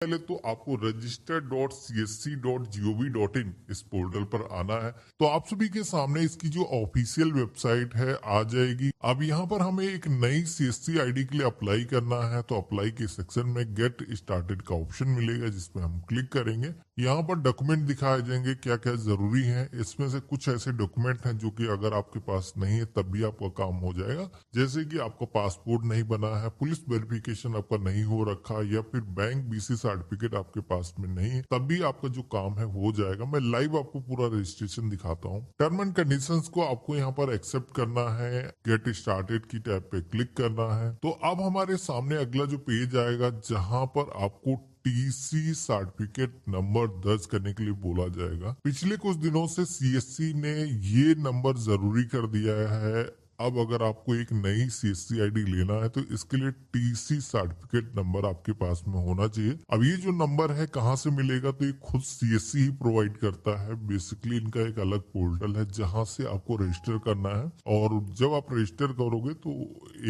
पहले तो आपको register.csc.gov.in इस पोर्टल पर आना है। तो आप सभी के सामने इसकी जो ऑफिशियल वेबसाइट है आ जाएगी। अब यहाँ पर हमें एक नई सीएससी आईडी के लिए अप्लाई करना है, तो अप्लाई के सेक्शन में गेट स्टार्टेड का ऑप्शन मिलेगा जिसमें हम क्लिक करेंगे। यहाँ पर डॉक्यूमेंट दिखाए जाएंगे क्या क्या जरूरी है। इसमें से कुछ ऐसे डॉक्यूमेंट हैं जो कि अगर आपके पास नहीं है तब भी आपका काम हो जाएगा, जैसे कि आपका पासपोर्ट नहीं बना है, पुलिस वेरिफिकेशन आपका नहीं हो रखा, या फिर बैंक बीसी सर्टिफिकेट आपके पास में नहीं है, तब भी आपका जो काम है हो जाएगा। मैं लाइव आपको पूरा रजिस्ट्रेशन दिखाता हूँ। टर्म एंड कंडीशंस को आपको यहाँ पर एक्सेप्ट करना है, गेट स्टार्टेड की टैब पे क्लिक करना है। तो अब हमारे सामने अगला जो पेज आएगा जहाँ पर आपको टीसी सर्टिफिकेट नंबर दर्ज करने के लिए बोला जाएगा। पिछले कुछ दिनों से सीएससी ने ये नंबर जरूरी कर दिया है। अब अगर आपको एक नई सीएससी आईडी लेना है तो इसके लिए टीसी सर्टिफिकेट नंबर आपके पास में होना चाहिए। अब ये जो नंबर है कहाँ से मिलेगा, तो ये खुद सीएससी ही प्रोवाइड करता है। बेसिकली इनका एक अलग पोर्टल है जहां से आपको रजिस्टर करना है, और जब आप रजिस्टर करोगे तो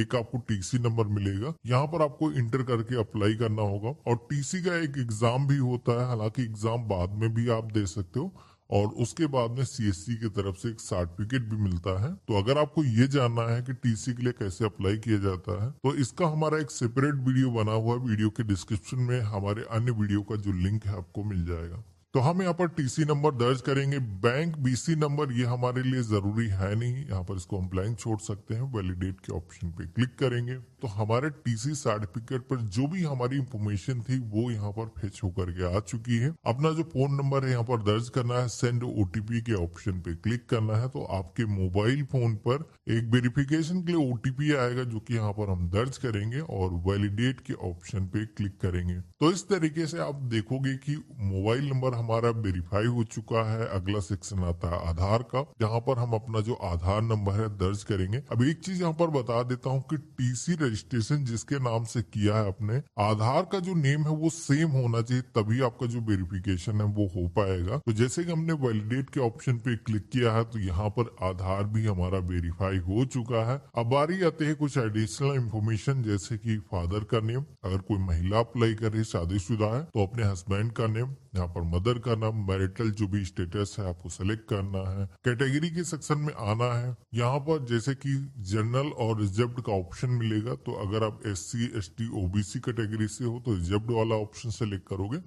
एक आपको टीसी नंबर मिलेगा। यहाँ पर आपको इंटर करके अप्लाई करना होगा, और टीसी का एक एग्जाम भी होता है। हालांकि एग्जाम बाद में भी आप दे सकते हो, और उसके बाद में सीएससी की तरफ से एक सर्टिफिकेट भी मिलता है। तो अगर आपको ये जानना है कि टीसी के लिए कैसे अप्लाई किया जाता है, तो इसका हमारा एक सेपरेट वीडियो बना हुआ है। वीडियो के डिस्क्रिप्शन में हमारे अन्य वीडियो का जो लिंक है आपको मिल जाएगा। तो हम यहाँ पर टीसी नंबर दर्ज करेंगे। बैंक बीसी नंबर ये हमारे लिए जरूरी है नहीं, यहाँ पर इसको हम ब्लैंक छोड़ सकते हैं। वैलिडेट के ऑप्शन पे क्लिक करेंगे तो हमारे टीसी सर्टिफिकेट पर जो भी हमारी इंफॉर्मेशन थी वो यहाँ पर फेच होकर के आ चुकी है। अपना जो फोन नंबर है यहाँ पर दर्ज करना है, सेंड ओटीपी के ऑप्शन पे क्लिक करना है। तो आपके मोबाइल फोन पर एक वेरिफिकेशन के लिए ओटीपी आएगा जो कि यहाँ पर हम दर्ज करेंगे, और वैलिडेट के ऑप्शन पे क्लिक करेंगे। तो इस तरीके से आप देखोगे कि मोबाइल नंबर हमारा वेरीफाई हो चुका है। अगला सेक्शन आता है आधार का, जहाँ पर हम अपना जो आधार नंबर है दर्ज करेंगे। अब एक चीज यहाँ पर बता देता हूँ कि टीसी रजिस्ट्रेशन जिसके नाम से किया है अपने, आधार का जो नेम है वो सेम होना चाहिए, तभी आपका जो वेरिफिकेशन है वो हो पाएगा। तो जैसे कि हमने वैलिडेट के ऑप्शन पे क्लिक किया है तो यहाँ पर आधार भी हमारा वेरीफाई हो चुका है। अब बारी आते हैं कुछ एडिशनल इंफॉर्मेशन, जैसे कि फादर का नेम, अगर कोई महिला अप्लाई कर रही शादीशुदा है तो अपने हस्बैंड का नेम, यहाँ पर मदर का नाम, मैरिटल जो भी स्टेटस है आपको सेलेक्ट करना है। कैटेगरी के सेक्शन में आना है। यहाँ पर जैसे कि जनरल और रिजर्व्ड का ऑप्शन मिलेगा, तो अगर आप एससी एसटी ओबीसी कैटेगरी से हो तो रिजर्व्ड वाला ऑप्शन सेलेक्ट करोगे,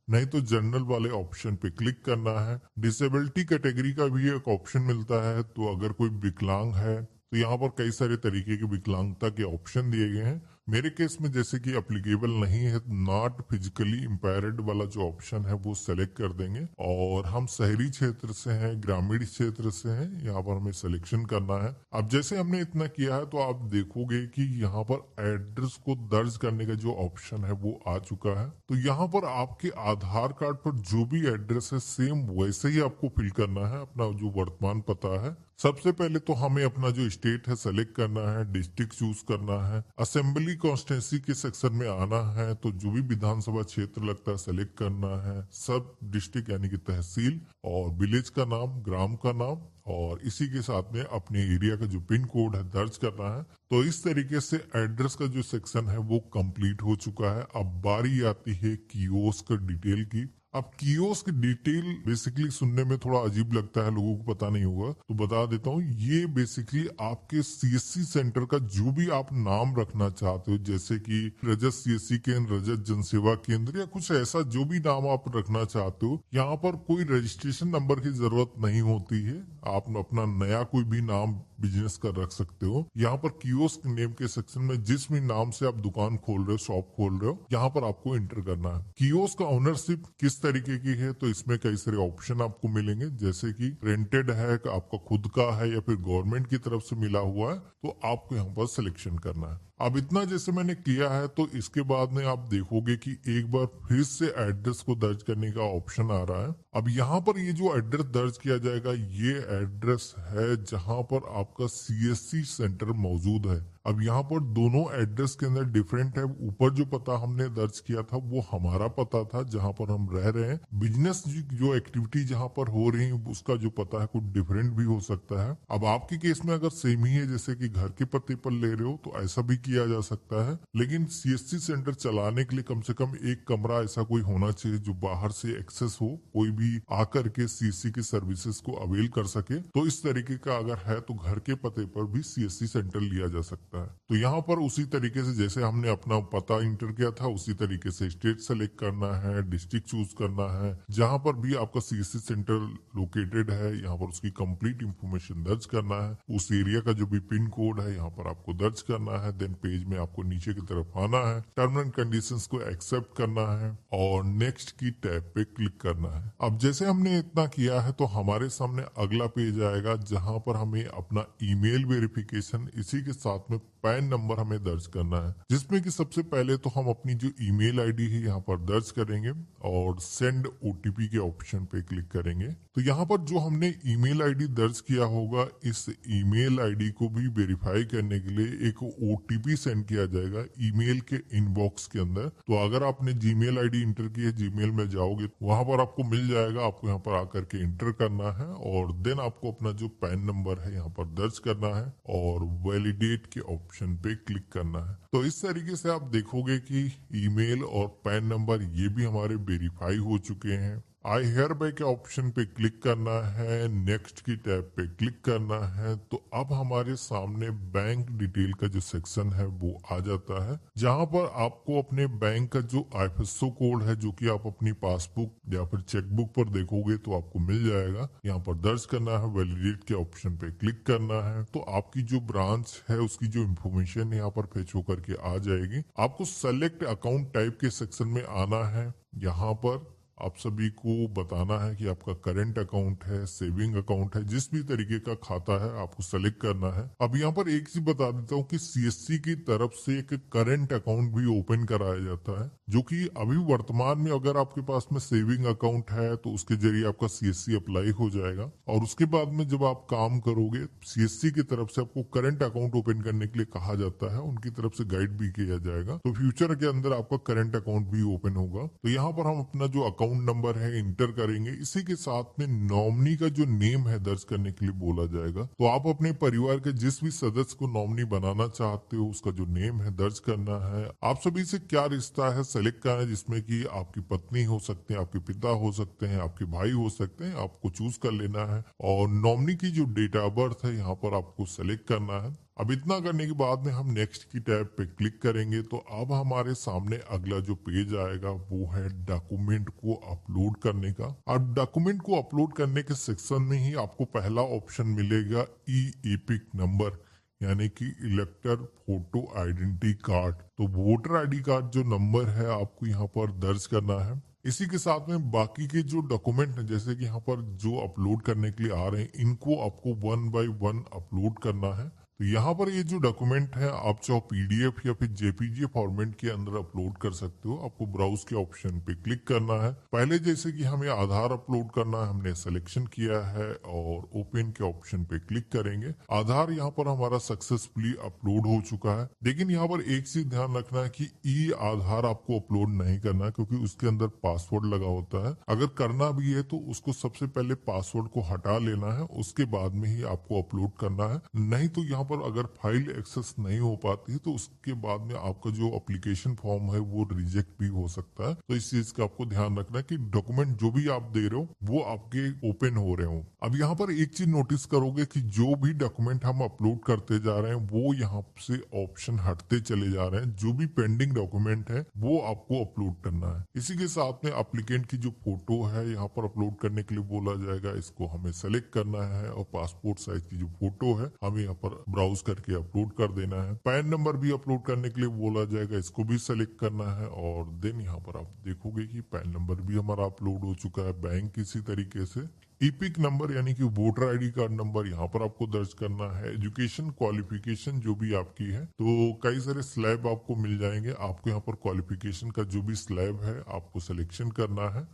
नहीं तो जनरल वाले ऑप्शन पे क्लिक करना है। डिसेबिलिटी कैटेगरी का भी एक ऑप्शन मिलता है, तो अगर कोई विकलांग है तो यहाँ पर कई सारे तरीके के विकलांगता के ऑप्शन दिए गए हैं। मेरे केस में जैसे कि अप्लीकेबल नहीं है, नॉट फिजिकली इम्पेयर्ड वाला जो ऑप्शन है वो सेलेक्ट कर देंगे। और हम शहरी क्षेत्र से हैं, ग्रामीण क्षेत्र से हैं, यहाँ पर हमें सिलेक्शन करना है। अब जैसे हमने इतना किया है तो आप देखोगे कि यहाँ पर एड्रेस को दर्ज करने का जो ऑप्शन है वो आ चुका है। तो यहाँ पर आपके आधार कार्ड पर जो भी एड्रेस है सेम वैसे ही आपको फिल करना है, अपना जो वर्तमान पता है। सबसे पहले तो हमें अपना जो स्टेट है सेलेक्ट करना है, डिस्ट्रिक्ट चूज करना है, असेंबली कॉन्स्टिट्यूंसी के सेक्शन में आना है, तो जो भी विधानसभा क्षेत्र लगता है सेलेक्ट करना है, सब डिस्ट्रिक्ट यानी कि तहसील, और विलेज का नाम, ग्राम का नाम, और इसी के साथ में अपने एरिया का जो पिन कोड है दर्ज करना है। तो इस तरीके से एड्रेस का जो सेक्शन है वो कंप्लीट हो चुका है। अब बारी आती है कियोस्क डिटेल की। अब कियोस्क डिटेल बेसिकली सुनने में थोड़ा अजीब लगता है, लोगों को पता नहीं होगा, तो बता देता हूँ। ये बेसिकली आपके सीएससी सेंटर का जो भी आप नाम रखना चाहते हो, जैसे कि रजत सीएससी केंद्र, रजत जनसेवा केंद्र, या कुछ ऐसा जो भी नाम आप रखना चाहते हो, यहाँ पर कोई रजिस्ट्रेशन नंबर की जरूरत नहीं होती है। आप अपना नया कोई भी नाम बिजनेस का रख सकते हो। यहाँ पर कियोस्क नेम के सेक्शन में जिस भी नाम से आप दुकान खोल रहे हो, शॉप खोल रहे हो, यहाँ पर आपको एंटर करना है। कियोस्क का ओनरशिप किस तरीके की है, तो इसमें कई सारे ऑप्शन आपको मिलेंगे, जैसे कि रेंटेड है, आपका खुद का है, या फिर गवर्नमेंट की तरफ से मिला हुआ है, तो आपको यहाँ पर सिलेक्शन करना है। अब इतना जैसे मैंने किया है तो इसके बाद में आप देखोगे कि एक बार फिर से एड्रेस को दर्ज करने का ऑप्शन आ रहा है। अब यहाँ पर ये जो एड्रेस दर्ज किया जाएगा ये एड्रेस है जहाँ पर आपका सीएससी सेंटर मौजूद है। अब यहाँ पर दोनों एड्रेस के अंदर डिफरेंट है। ऊपर जो पता हमने दर्ज किया था वो हमारा पता था जहाँ पर हम रह रहे हैं। बिजनेस जो एक्टिविटी जहाँ पर हो रही है उसका जो पता है कुछ डिफरेंट भी हो सकता है। अब आपके केस में अगर सेम ही है, जैसे कि घर के पते पर ले रहे हो, तो ऐसा भी किया जा सकता है। लेकिन सीएससी सेंटर चलाने के लिए कम से कम एक कमरा ऐसा कोई होना चाहिए जो बाहर से एक्सेस हो, कोई भी आकर के सीएससी की सर्विसेज को अवेल कर सके। तो इस तरीके का अगर है तो घर के पते पर भी सीएससी सेंटर लिया जा सकता है। तो यहाँ पर उसी तरीके से जैसे हमने अपना पता इंटर किया था उसी तरीके से स्टेट सेलेक्ट करना है, डिस्ट्रिक्ट चूज करना है, जहां पर भी आपका सीएससी सेंटर लोकेटेड है यहाँ पर उसकी कंप्लीट इंफॉर्मेशन दर्ज करना है। उस एरिया का जो भी पिन कोड है यहाँ पर आपको दर्ज करना है। देन पेज में आपको नीचे की तरफ आना है, टर्म एंड कंडीशंस को एक्सेप्ट करना है और नेक्स्ट की टैब पे क्लिक करना है। अब जैसे हमने इतना किया है तो हमारे सामने अगला पेज आएगा जहां पर हमें अपना ईमेल वेरिफिकेशन, इसी के साथ में पैन नंबर हमें दर्ज करना है, जिसमें कि सबसे पहले तो हम अपनी जो ईमेल आईडी है यहाँ पर दर्ज करेंगे और सेंड ओटीपी के ऑप्शन पे क्लिक करेंगे। तो यहाँ पर जो हमने ईमेल आईडी दर्ज किया होगा इस ईमेल आईडी को भी वेरीफाई करने के लिए एक ओटीपी सेंड किया जाएगा ईमेल के इनबॉक्स के अंदर। तो अगर आपने जीमेल आईडी इंटर की है, जीमेल में जाओगे वहां पर आपको मिल जाएगा, आपको यहाँ पर आकर के इंटर करना है और देन आपको अपना जो पैन नंबर है यहाँ पर दर्ज करना है और वैलिडेट के ऑप्शन पे क्लिक करना है। तो इस तरीके से आप देखोगे कि ईमेल और पैन नंबर ये भी हमारे वेरीफाई हो चुके हैं। आई हेयर बाय के ऑप्शन पे क्लिक करना है, नेक्स्ट की टैब पे क्लिक करना है। तो अब हमारे सामने बैंक डिटेल का जो सेक्शन है वो आ जाता है, जहां पर आपको अपने बैंक का जो आईएफएसओ कोड है जो कि आप अपनी पासबुक या फिर चेकबुक पर देखोगे तो आपको मिल जाएगा, यहाँ पर दर्ज करना है, वैलिडेट के ऑप्शन पे क्लिक करना है। तो आपकी जो ब्रांच है उसकी जो इन्फॉर्मेशन यहाँ पर फेच होकर के आ जाएगी। आपको सेलेक्ट अकाउंट टाइप के सेक्शन में आना है। यहाँ पर आप सभी को बताना है कि आपका करंट अकाउंट है, सेविंग अकाउंट है, जिस भी तरीके का खाता है आपको सेलेक्ट करना है। अब यहाँ पर एक चीज बता देता हूँ कि सीएससी की तरफ से एक करंट अकाउंट भी ओपन कराया जाता है, जो कि अभी वर्तमान में अगर आपके पास में सेविंग अकाउंट है तो उसके जरिए आपका सीएससी अप्लाई हो जाएगा और उसके बाद में जब आप काम करोगे सीएससी की तरफ से आपको करंट अकाउंट ओपन करने के लिए कहा जाता है, उनकी तरफ से गाइड भी किया जाएगा। तो फ्यूचर के अंदर आपका करंट अकाउंट भी ओपन होगा। तो यहाँ पर हम अपना जो अकाउंट नंबर है इंटर करेंगे, इसी के साथ में नॉमिनी का जो नेम है दर्ज करने के लिए बोला जाएगा। तो आप अपने परिवार के जिस भी सदस्य को नॉमिनी बनाना चाहते हो उसका जो नेम है दर्ज करना है। आप सभी से क्या रिश्ता है सेलेक्ट करना है, जिसमें कि आपकी पत्नी हो सकते हैं, आपके पिता हो सकते हैं, आपके भाई हो सकते हैं, आपको चूज कर लेना है। और नॉमिनी की जो डेट ऑफ बर्थ है यहाँ पर आपको सेलेक्ट करना है। अब इतना करने के बाद में हम नेक्स्ट की टैब पे क्लिक करेंगे तो अब हमारे सामने अगला जो पेज आएगा वो है डॉक्यूमेंट को अपलोड करने का। अब डॉक्यूमेंट को अपलोड करने के सेक्शन में ही आपको पहला ऑप्शन मिलेगा ई एपिक नंबर, यानी कि इलेक्टर फोटो आइडेंटिटी कार्ड। तो वोटर आईडी कार्ड जो नंबर है आपको यहाँ पर दर्ज करना है। इसी के साथ में बाकी के जो डॉक्यूमेंट हैं जैसे कि यहाँ पर जो अपलोड करने के लिए आ रहे हैं इनको आपको 1 बाय 1 अपलोड करना है। तो यहाँ पर ये जो डॉक्यूमेंट है आप चाहे पीडीएफ या फिर जेपीजी फॉर्मेट के अंदर अपलोड कर सकते हो। आपको ब्राउज के ऑप्शन पे क्लिक करना है। पहले जैसे कि हमें आधार अपलोड करना है, हमने सिलेक्शन किया है और ओपन के ऑप्शन पे क्लिक करेंगे। आधार यहाँ पर हमारा सक्सेसफुली अपलोड हो चुका है। लेकिन यहाँ पर एक चीज ध्यान रखना है कि ई आधार आपको अपलोड नहीं करना, क्योंकि उसके अंदर पासवर्ड लगा होता है। अगर करना भी है तो उसको सबसे पहले पासवर्ड को हटा लेना है, उसके बाद में ही आपको अपलोड करना है। नहीं तो यहाँ पर अगर फाइल एक्सेस नहीं हो पाती तो उसके बाद में आपका जो एप्लीकेशन फॉर्म है वो रिजेक्ट भी हो सकता है। तो इस चीज का आपको ध्यान रखना है कि डॉक्यूमेंट जो भी आप दे रहे हो वो आपके ओपन हो रहे हो। अब यहाँ पर एक चीज नोटिस करोगे कि जो भी डॉक्यूमेंट हम अपलोड करते जा रहे हैं वो यहाँ से ऑप्शन हटते चले जा रहे हैं। जो भी पेंडिंग डॉक्यूमेंट है वो आपको अपलोड करना है। इसी के साथ में एप्लीकेंट की जो फोटो है यहाँ पर अपलोड करने के लिए बोला जाएगा, इसको हमें सेलेक्ट करना है और पासपोर्ट साइज की जो फोटो है हमें यहाँ पर ब्राउज करके अपलोड कर देना है। पैन नंबर भी अपलोड करने के लिए बोला जाएगा, इसको भी सेलेक्ट करना है और देन यहाँ पर आप देखोगे कि पैन नंबर भी हमारा अपलोड हो चुका है। बैंक इसी तरीके से ईपिक नंबर यानी कि वोटर आईडी कार्ड नंबर यहाँ पर आपको दर्ज करना है। एजुकेशन क्वालिफिकेशन जो भी आपकी है, तो कई सारे स्लैब आपको मिल जाएंगे। आपको यहाँ पर क्वालिफिकेशन का जो भी स्लैब है आपको सिलेक्शन करना है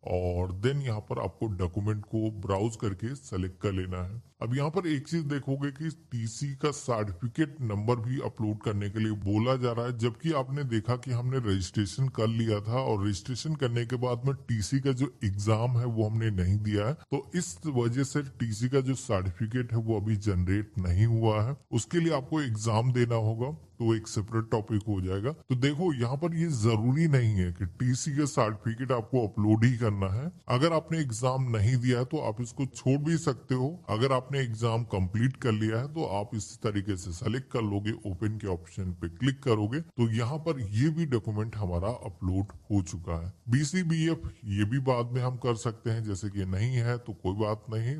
और देन यहाँ पर आपको डॉक्यूमेंट को ब्राउज करके सेलेक्ट कर लेना है। अब यहाँ पर एक चीज देखोगे कि टीसी का सर्टिफिकेट नंबर भी अपलोड करने के लिए बोला जा रहा है, जबकि आपने देखा कि हमने रजिस्ट्रेशन कर लिया था और रजिस्ट्रेशन करने के बाद में टीसी का जो एग्जाम है वो हमने नहीं दिया है, तो इस वजह से टीसी का जो सर्टिफिकेट है वो अभी जनरेट नहीं हुआ है। उसके लिए आपको एग्जाम देना होगा, तो एक सेपरेट टॉपिक हो जाएगा। तो देखो यहाँ पर ये जरूरी नहीं है कि टीसी का सर्टिफिकेट आपको अपलोड ही करना है। अगर आपने एग्जाम नहीं दिया है तो आप इसको छोड़ भी सकते हो। अगर आपने एग्जाम कंप्लीट कर लिया है तो आप इस तरीके से सेलेक्ट कर लोगे, ओपन के ऑप्शन पे क्लिक करोगे तो यहाँ पर ये भी डॉक्यूमेंट हमारा अपलोड हो चुका है। BCBF ये भी बाद में हम कर सकते हैं, जैसे कि नहीं है तो कोई बात नहीं।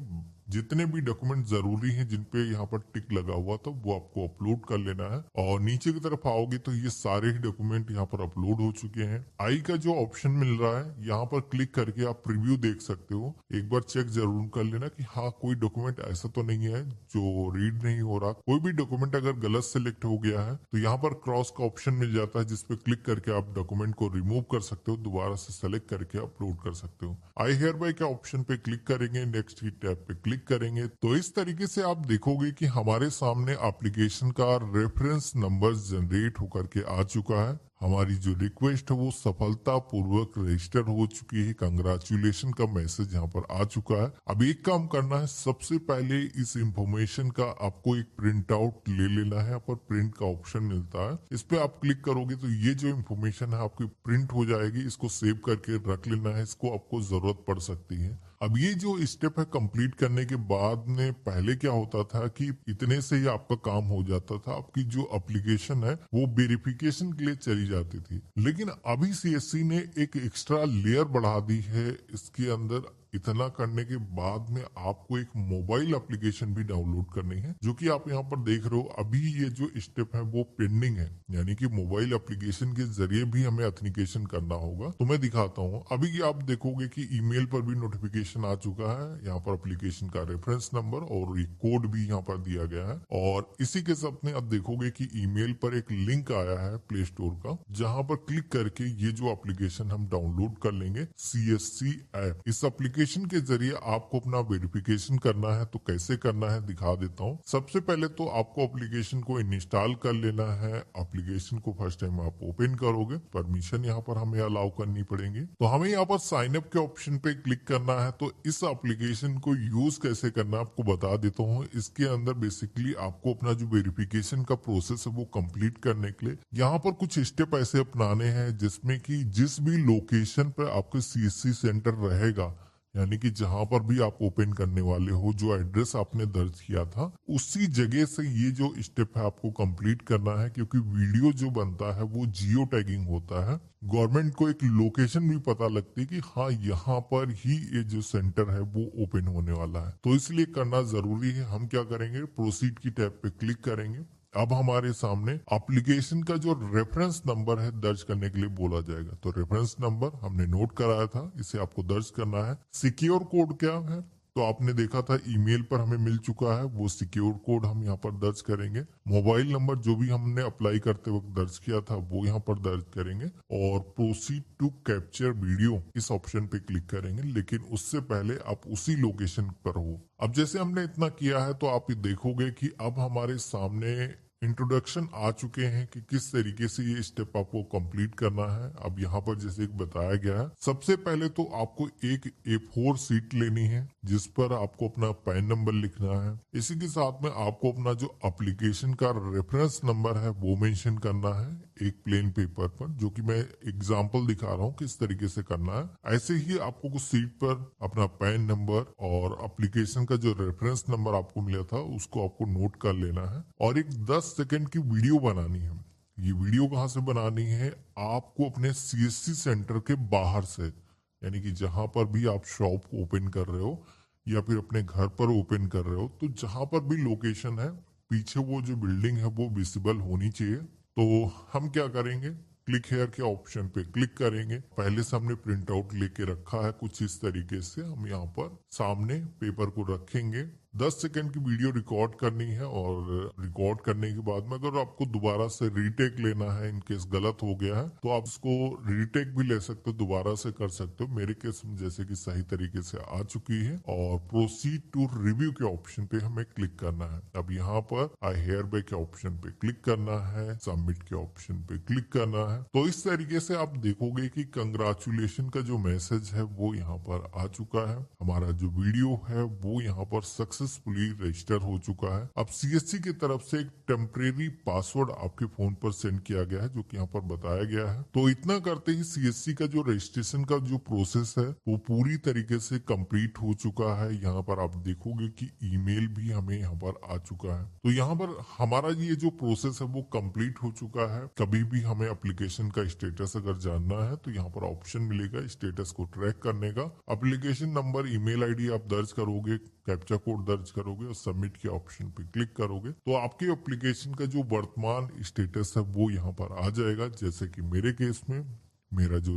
जितने भी डॉक्यूमेंट जरूरी हैं जिन पे यहाँ पर टिक लगा हुआ था वो आपको अपलोड कर लेना है। और नीचे की तरफ आओगे तो ये सारे ही डॉक्यूमेंट यहाँ पर अपलोड हो चुके हैं। आई का जो ऑप्शन मिल रहा है यहाँ पर क्लिक करके आप प्रीव्यू देख सकते हो। एक बार चेक जरूर कर लेना कि हाँ कोई डॉक्यूमेंट ऐसा तो नहीं है जो रीड नहीं हो रहा। कोई भी डॉक्यूमेंट अगर गलत सिलेक्ट हो गया है तो यहाँ पर क्रॉस का ऑप्शन मिल जाता है, जिसपे क्लिक करके आप डॉक्यूमेंट को रिमूव कर सकते हो, दोबारा से सेलेक्ट करके अपलोड कर सकते हो। आई हियर बाय के ऑप्शन पे क्लिक करेंगे, नेक्स्ट की टैब पे क्लिक करेंगे तो इस तरीके से आप देखोगे कि हमारे सामने एप्लीकेशन का रेफरेंस नंबर जनरेट होकर के आ चुका है। हमारी जो रिक्वेस्ट है वो सफलतापूर्वक रजिस्टर हो चुकी है। कंग्रेचुलेशन का मैसेज यहाँ पर आ चुका है। अब एक काम करना है, सबसे पहले इस इंफॉर्मेशन का आपको एक प्रिंट आउट ले लेना है। यहाँ पर प्रिंट का ऑप्शन मिलता है, इस पे आप क्लिक करोगे तो ये जो इंफॉर्मेशन है आपकी प्रिंट हो जाएगी। इसको सेव करके रख लेना है, इसको आपको जरूरत पड़ सकती है। अब ये जो स्टेप है कंप्लीट करने के बाद में पहले क्या होता था कि इतने से ही आपका काम हो जाता था, आपकी जो एप्लीकेशन है वो वेरिफिकेशन के लिए चली जाती थी। लेकिन अभी CSC ने एक एक्स्ट्रा लेयर बढ़ा दी है इसके अंदर। इतना करने के बाद में आपको एक मोबाइल एप्लीकेशन भी डाउनलोड करनी है, जो कि आप यहाँ पर देख रहे हो। अभी ये जो स्टेप है वो पेंडिंग है, यानी कि मोबाइल एप्लीकेशन के जरिए भी हमें ऑथेंटिकेशन करना होगा। तो मैं दिखाता हूँ। अभी आप देखोगे कि ईमेल पर भी नोटिफिकेशन आ चुका है। यहाँ पर एप्लीकेशन का रेफरेंस नंबर और एक कोड भी यहाँ पर दिया गया है। और इसी के साथ में आप देखोगे कि ईमेल पर एक लिंक आया है प्ले स्टोर का, जहाँ पर क्लिक करके ये जो एप्लीकेशन हम डाउनलोड कर लेंगे, CSC ऐप। इस एप्लीकेशन के जरिए आपको अपना वेरिफिकेशन करना है। तो कैसे करना है दिखा देता हूँ। सबसे पहले तो आपको एप्लीकेशन को इंस्टॉल कर लेना है। एप्लीकेशन को फर्स्ट टाइम आप ओपन करोगे, परमिशन यहाँ पर हमें अलाउ करनी पड़ेगी। तो हमें यहाँ पर साइन अप के ऑप्शन पे क्लिक करना है। तो इस एप्लीकेशन को यूज कैसे करना है आपको बता देता हूँ। इसके अंदर बेसिकली आपको अपना जो वेरिफिकेशन का प्रोसेस है वो कंप्लीट करने के लिए यहाँ पर कुछ स्टेप ऐसे अपनाने हैं, जिसमें कि जिस भी लोकेशन पर आपका CSC सेंटर रहेगा, यानी कि जहां पर भी आप ओपन करने वाले हो, जो एड्रेस आपने दर्ज किया था उसी जगह से ये जो स्टेप है आपको कंप्लीट करना है। क्योंकि वीडियो जो बनता है वो जियो टैगिंग होता है। गवर्नमेंट को एक लोकेशन भी पता लगती है कि हाँ यहाँ पर ही ये जो सेंटर है वो ओपन होने वाला है, तो इसलिए करना जरूरी है। हम क्या करेंगे, प्रोसीड की टैब पे क्लिक करेंगे। अब हमारे सामने एप्लीकेशन का जो रेफरेंस नंबर है दर्ज करने के लिए बोला जाएगा। तो रेफरेंस नंबर हमने नोट कराया था, इसे आपको दर्ज करना है। सिक्योर कोड क्या है, तो आपने देखा था ईमेल पर हमें मिल चुका है, वो सिक्योर कोड हम यहाँ पर दर्ज करेंगे। मोबाइल नंबर जो भी हमने अप्लाई करते वक्त दर्ज किया था वो यहाँ पर दर्ज करेंगे। और प्रोसीड टू कैप्चर वीडियो इस ऑप्शन पे क्लिक करेंगे, लेकिन उससे पहले आप उसी लोकेशन पर हो। अब जैसे हमने इतना किया है तो आप देखोगे कि अब हमारे सामने इंट्रोडक्शन आ चुके हैं कि किस तरीके से ये स्टेप आपको कंप्लीट करना है। अब यहाँ पर जैसे एक बताया गया है, सबसे पहले तो आपको एक A4 शीट लेनी है जिस पर आपको अपना पैन नंबर लिखना है। इसी के साथ में आपको अपना जो एप्लीकेशन का रेफरेंस नंबर है वो मेंशन करना है एक प्लेन पेपर पर, जो कि मैं एग्जांपल दिखा रहा हूँ किस तरीके से करना है। ऐसे ही आपको कुछ शीट पर अपना पैन नंबर और एप्लीकेशन का जो रेफरेंस नंबर आपको मिला था उसको आपको नोट कर लेना है और एक 10 सेकंड की वीडियो बनानी है। ये वीडियो कहाँ से बनानी है, आपको अपने CSC सेंटर के बाहर से, यानी कि जहां पर भी आप शॉप ओपन कर रहे हो या फिर अपने घर पर ओपन कर रहे हो, तो जहां पर भी लोकेशन है पीछे वो जो बिल्डिंग है वो विजिबल होनी चाहिए। तो हम क्या करेंगे, क्लिक हेयर के ऑप्शन पे क्लिक करेंगे। पहले से हमने प्रिंट आउट लेके रखा है कुछ इस तरीके से। हम यहाँ पर सामने पेपर को रखेंगे 10 सेकंड की वीडियो रिकॉर्ड करनी है और रिकॉर्ड करने के बाद में अगर आपको दोबारा से रीटेक लेना है, इन केस गलत हो गया है तो आप इसको रीटेक भी ले सकते हो, दोबारा से कर सकते हो। मेरे केस में जैसे कि सही तरीके से आ चुकी है और प्रोसीड टू रिव्यू के ऑप्शन पे हमें क्लिक करना है। अब यहाँ पर आई हेयर बाय के ऑप्शन पे क्लिक करना है, सबमिट के ऑप्शन पे क्लिक करना है। तो इस तरीके से आप देखोगे कि कंग्रेचुलेशन का जो मैसेज है वो यहाँ पर आ चुका है। हमारा जो वीडियो है वो यहाँ पर सक्सेसफुली रजिस्टर हो चुका है। अब सीएससी की तरफ से एक टेम्परेरी पासवर्ड आपके फोन पर सेंड किया गया है, जो कि यहाँ पर बताया गया है। तो इतना करते ही सीएससी का जो रजिस्ट्रेशन का जो प्रोसेस है वो पूरी तरीके से कंप्लीट हो चुका है। यहाँ पर आप देखोगे कि ईमेल भी हमें यहाँ पर आ चुका है। तो यहाँ पर हमारा ये जो प्रोसेस है वो कंप्लीट हो चुका है। कभी भी हमें एप्लीकेशन का स्टेटस अगर जानना है तो यहाँ पर ऑप्शन मिलेगा स्टेटस को ट्रैक करने का। एप्लीकेशन नंबर, ईमेल आईडी आप दर्ज करोगे, कैप्चा कोड दर्ज करोगे और सबमिट के ऑप्शन पे क्लिक करोगे तो आपके एप्लीकेशन का जो वर्तमान स्टेटस है वो यहाँ पर आ जाएगा। जैसे कि मेरे केस में मेरा जो